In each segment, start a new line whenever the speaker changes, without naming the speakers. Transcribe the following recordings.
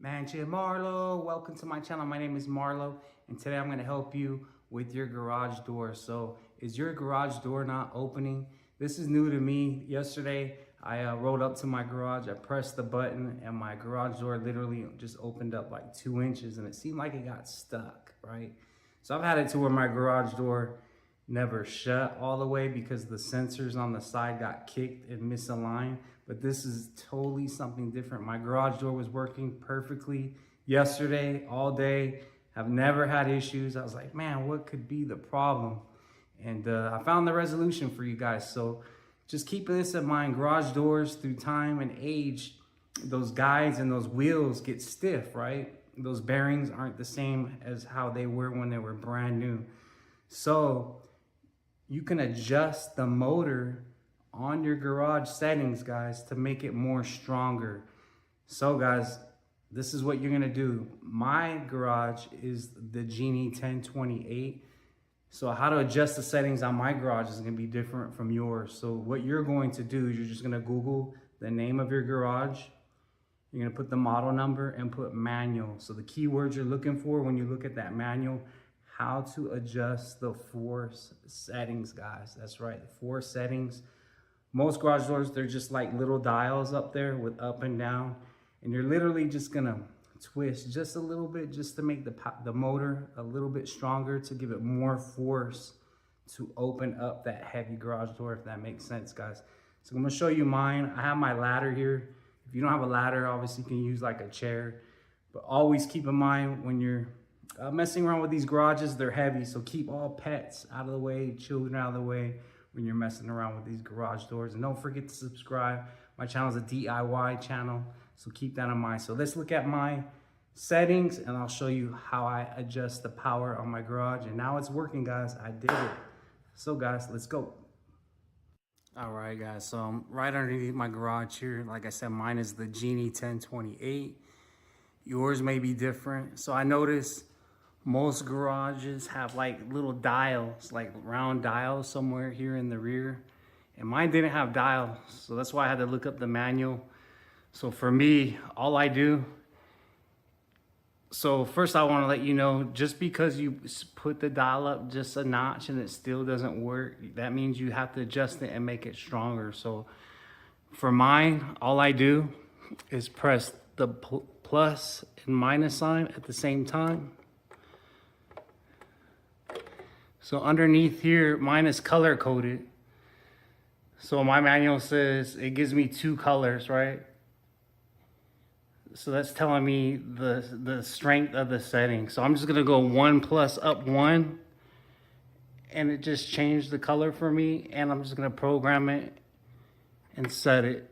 Mansion Marlo, welcome to my channel. My name is Marlo, and today I'm going to help you with your garage door. So is your garage door not opening? This is new to me. Yesterday I rolled up to my garage, I pressed the button, and my garage door literally just opened up like 2 inches, and it seemed like it got stuck, right? So I've had it to where my garage door never shut all the way because the sensors on the side got kicked and misaligned. But this is totally something different. My garage door was working perfectly yesterday, all day. I've never had issues. I was like, man, what could be the problem? And I found the resolution for you guys. So just keeping this in mind, garage doors through time and age, those guides and those wheels get stiff, right? Those bearings aren't the same as how they were when they were brand new. So you can adjust the motor on your garage settings, guys, to make it more stronger. So guys, this is what you're gonna do. My garage is the Genie 1028. So how to adjust the settings on my garage is gonna be different from yours. So what you're going to do is you're just gonna Google the name of your garage. You're gonna put the model number and put manual. So the keywords you're looking for when you look at that manual, how to adjust the 4 settings, guys. That's right, 4 settings. Most garage doors, they're just like little dials up there with up and down. And you're literally just gonna twist just a little bit just to make the motor a little bit stronger, to give it more force to open up that heavy garage door, if that makes sense, guys. So I'm gonna show you mine. I have my ladder here. If you don't have a ladder, obviously you can use like a chair. But always keep in mind when you're messing around with these garages, they're heavy. So keep all pets out of the way, children out of the way when you're messing around with these garage doors. And don't forget to subscribe. My channel is a DIY channel, so keep that in mind. So let's look at my settings and I'll show you how I adjust the power on my garage. And now it's working, guys. I did it. So guys, let's go. All right, guys, so I'm right underneath my garage here. Like I said, mine is the Genie 1028. Yours may be different. So I noticed most garages have like little dials, like round dials somewhere here in the rear. And mine didn't have dials, so that's why I had to look up the manual. So for me, all I do, so first I want to let you know, just because you put the dial up just a notch and it still doesn't work, that means you have to adjust it and make it stronger. So for mine, all I do is press the plus and minus sign at the same time. So underneath here, mine is color coded. So my manual says it gives me 2 colors, right? So that's telling me the strength of the setting. So I'm just gonna go 1 plus up 1, and it just changed the color for me. And I'm just gonna program it and set it.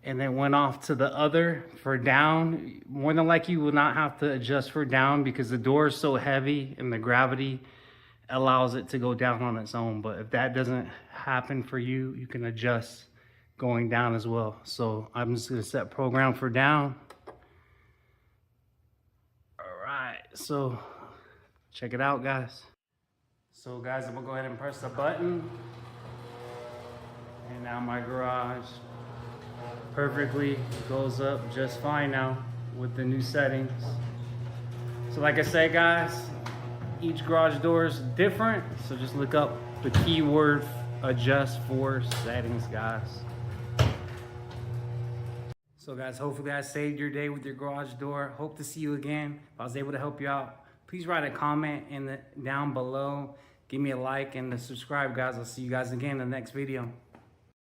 And then went off to the other for down. More than likely you will not have to adjust for down because the door is so heavy and the gravity allows it to go down on its own. But if that doesn't happen for you, you can adjust going down as well. So I'm just gonna set program for down. All right, so check it out, guys. So guys, I'm gonna go ahead and press the button. And now my garage perfectly goes up just fine now with the new settings. So like I said, guys, each garage door is different, so just look up the keyword adjust for settings, guys. So guys, hopefully I saved your day with your garage door. Hope to see you again. If I was able to help you out, please write a comment down below. Give me a like and subscribe, guys. I'll see you guys again in the next video.